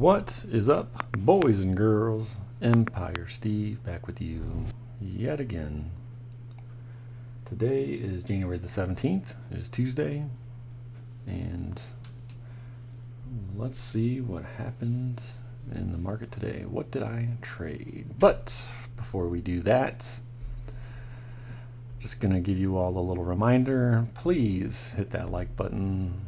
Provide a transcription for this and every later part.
What is up, boys and girls? Mpire Steve back with you yet again. Today is January the 17th. It is Tuesday, and let's see what happened in the market today. What did I trade? But before we do that, just gonna give you all a little reminder. Please hit that like button.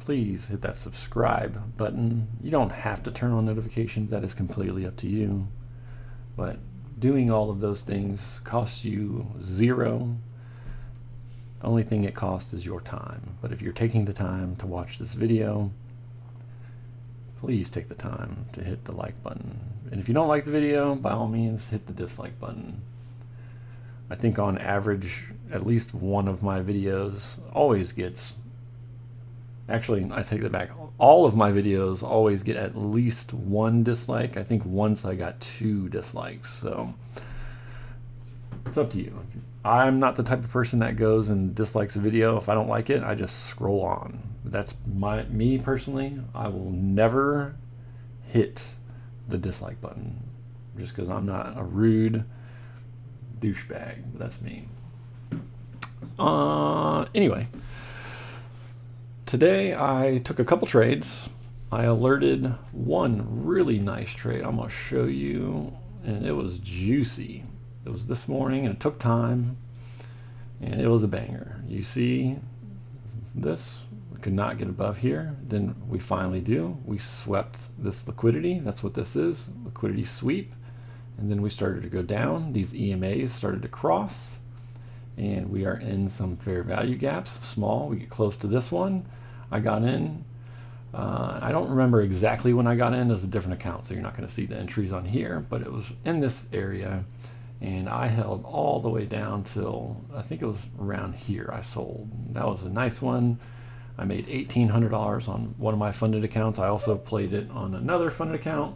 Please hit that subscribe button. You don't have to turn on notifications. That is completely up to you. But doing all of those things costs you zero. Only thing it costs is your time. But if you're taking the time to watch this video, please take the time to hit the like button. And if you don't like the video, by all means, hit the dislike button. I think on average, at least one of my videos always gets, actually, I take that back. All of my videos always get at least one dislike. I think once I got 2 dislikes. So it's up to you. I'm not the type of person that goes and dislikes a video. If I don't like it, I just scroll on. That's me personally. I will never hit the dislike button just because I'm not a rude douchebag. That's me. Anyway. Today I took a couple trades. I alerted one really nice trade. I'm going to show you, and it was juicy. It was this morning and it took time, and it was a banger. You see this? We could not get above here. Then we finally do. We swept this liquidity. That's what this is, liquidity sweep. And then we started to go down. These EMAs started to cross, and we are in some fair value gaps, small. We get close to this one. I got in. I don't remember exactly when I got in. It was a different account, so you're not going to see the entries on here, but it was in this area, and I held all the way down till I think it was around here I sold. That was a nice one. I made $1,800 on one of my funded accounts. I also played it on another funded account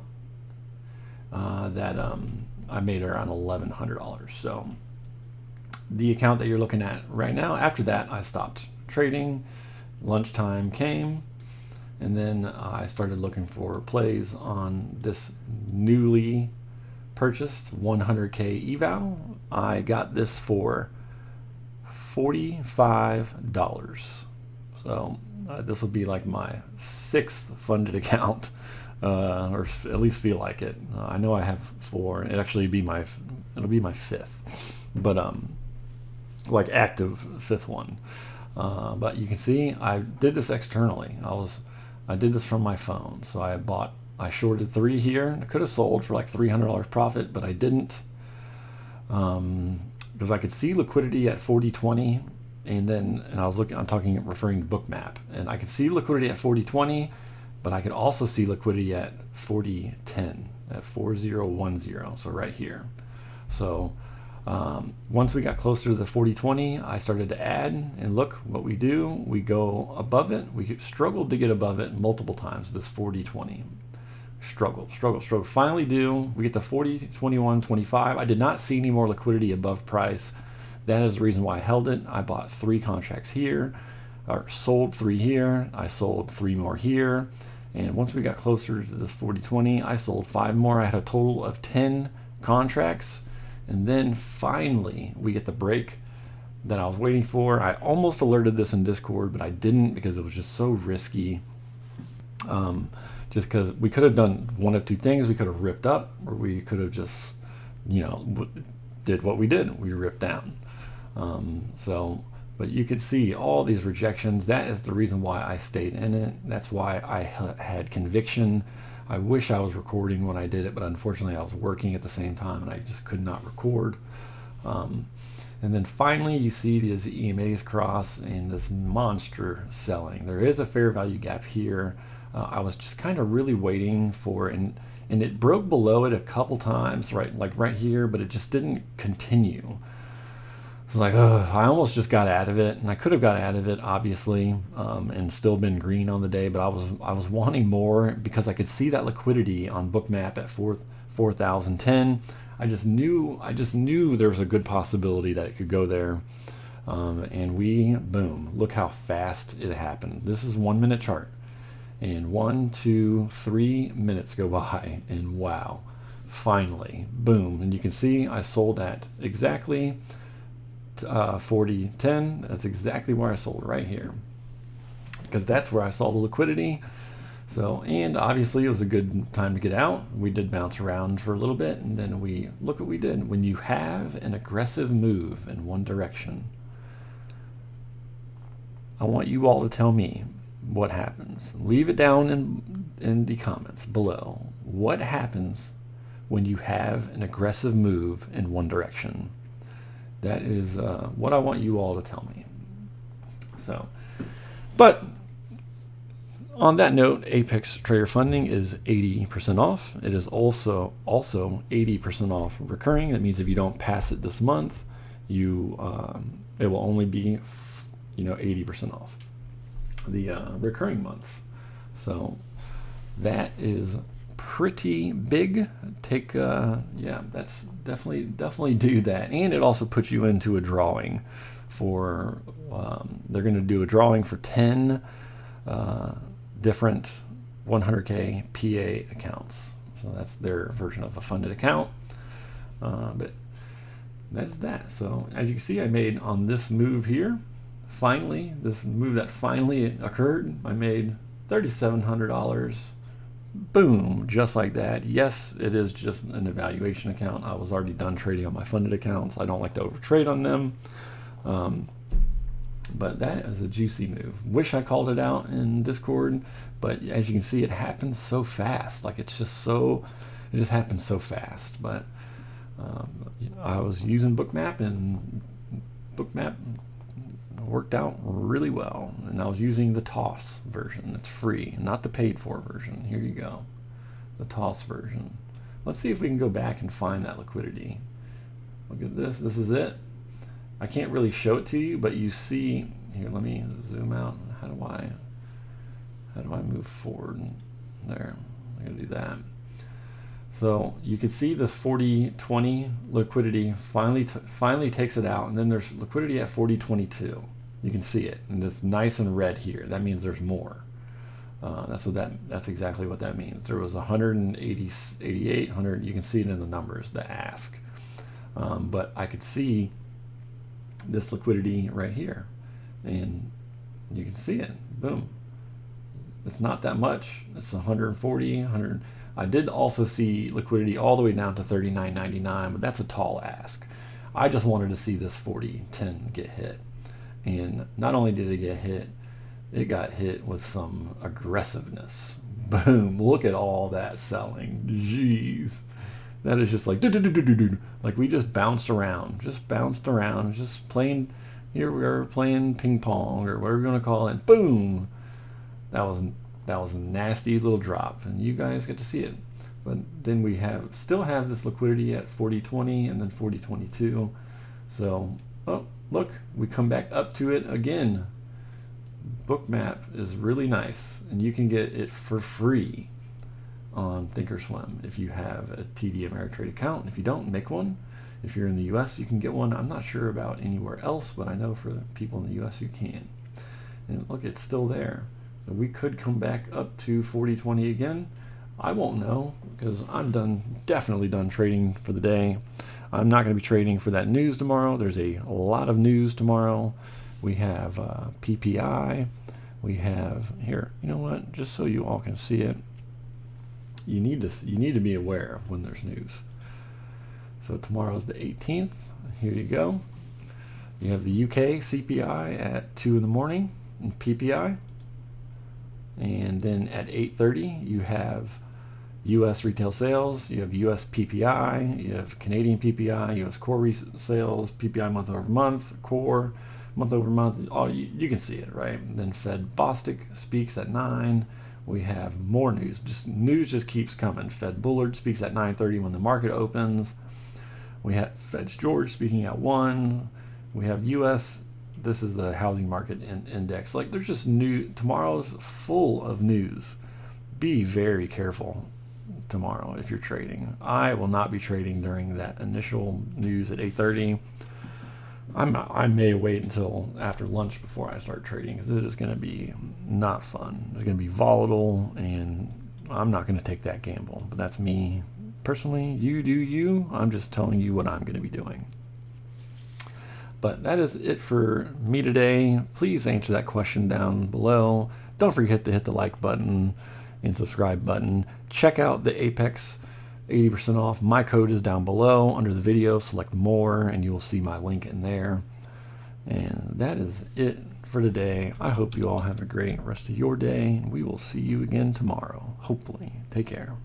that I made around $1,100. So the account that you're looking at right now, after that I stopped trading. Lunchtime came, and then I started looking for plays on this newly purchased 100K eval. I got this for $45. So this will be like my 6th funded account, or at least feel like it. I know I have 4. It'll be my 5th, but like active 5th one. But you can see I did this externally. I did this from my phone. So I shorted 3 here. I could have sold for like $300 profit, but I didn't, because I could see liquidity at 40.20, and I was looking. Referring to Bookmap, and I could see liquidity at 40.20, but I could also see liquidity at 40.10, at 4010. So right here. So once we got closer to the 40.20, I started to add, and look what we do. We go above it. We struggled to get above it multiple times, this 40.20. Struggle. Finally we get to 40.21.25. I did not see any more liquidity above price. That is the reason why I held it. I bought 3 contracts here, or sold 3 here. I sold 3 more here. And once we got closer to this 40.20, I sold 5 more. I had a total of 10 contracts. And then finally, we get the break that I was waiting for. I almost alerted this in Discord, but I didn't because it was just so risky. Just because we could have done one of 2 things. We could have ripped up, or we could have just, did what we did. We ripped down. But you could see all these rejections. That is the reason why I stayed in it. That's why I had conviction. I wish I was recording when I did it, but unfortunately I was working at the same time and I just could not record. And then finally you see these EMAs cross and this monster selling. There is a fair value gap here. I was just kind of really waiting for, and it broke below it a couple times, right here, but it just didn't continue. It's like, I almost just got out of it, and I could have got out of it, obviously, and still been green on the day, but I was wanting more because I could see that liquidity on Bookmap at 4,010. I just knew there was a good possibility that it could go there, and boom, look how fast it happened. This is 1 minute chart. And 1, 2, 3 minutes go by, and wow, finally, boom. And you can see I sold at exactly 40.10. That's exactly where I sold, right here, because that's where I saw the liquidity. So, and obviously it was a good time to get out. We did bounce around for a little bit, and then we look what we did. When you have an aggressive move in one direction, I want you all to tell me what happens. Leave it down in the comments below. What happens when you have an aggressive move in one direction? That is what I want you all to tell me. So, but on that note, Apex Trader Funding is 80% off. It is also 80% off recurring. That means if you don't pass it this month, you it will only be 80% off the recurring months. So that is pretty big. Take yeah, that's definitely do that. And it also puts you into a drawing for they're going to do a drawing for 10 different 100K PA accounts. So that's their version of a funded account. But that is that. So as you can see, I made on this move here, finally, this move that finally occurred, I made $3,700. Boom, just like that. Yes, it is just an evaluation account. I was already done trading on my funded accounts. I don't like to overtrade on them. But that is a juicy move. Wish I called it out in Discord, but as you can see, it happens so fast. Like it just happens so fast. But I was using Bookmap, and Bookmap worked out really well. And I was using the TOS version. It's free, not the paid for version. Here you go, the TOS version. Let's see if we can go back and find that liquidity. Look at this. This is it. I can't really show it to you, but you see here. Let me zoom out. How do I move forward? There, I'm gonna do that. So you can see this 40.20 liquidity finally takes it out, and then there's liquidity at 40.22. You can see it, and it's nice and red here. That means there's more. That's exactly what that means. There was 188, 100. You can see it in the numbers, the ask. But I could see this liquidity right here, and you can see it. Boom. It's not that much. It's 140, 100. I did also see liquidity all the way down to 39.99, but that's a tall ask. I just wanted to see this 40.10 get hit, and not only did it get hit, it got hit with some aggressive-ness. Boom. Look at all that selling. Jeez. That is just like, like we just bounced around, just playing. Here we are playing ping pong or whatever you want to call it. Boom! That was a nasty little drop, and you guys get to see it. But then we still have this liquidity at 40.20 and then 40.22. So, oh look, we come back up to it again. Bookmap is really nice, and you can get it for free on Thinkorswim if you have a TD Ameritrade account. If you don't, make one. If you're in the US, you can get one. I'm not sure about anywhere else, but I know for people in the US you can. And look, it's still there. So we could come back up to 40.20 again. I won't know because I'm definitely done trading for the day. I'm not going to be trading for that news tomorrow. There's a lot of news tomorrow. We have PPI. We have here, you know what, just so you all can see it, you need to be aware of when there's news. So tomorrow's the 18th. Here you go. You have the UK CPI at 2 in the morning and PPI. And then at 8:30 you have US retail sales, you have US PPI, you have Canadian PPI, US core sales, PPI month over month, core month over month. All you can see it, right? And then Fed Bostic speaks at 9. We have more news. News just keeps coming. Fed Bullard speaks at 9:30 when the market opens. We have Fed's George speaking at 1. We have US. This is the housing market index. Like there's just tomorrow's full of news. Be very careful tomorrow if you're trading. I will not be trading during that initial news at 8:30. I may wait until after lunch before I start trading, because it is going to be not fun. It's going to be volatile, and I'm not going to take that gamble. But that's me personally. You do you. I'm just telling you what I'm going to be doing. But that is it for me today. Please answer that question down below. Don't forget to hit the like button and subscribe button. Check out the Apex 80% off. My code is down below under the video. Select more and you will see my link in there. And that is it for today. I hope you all have a great rest of your day. We will see you again tomorrow, hopefully. Take care.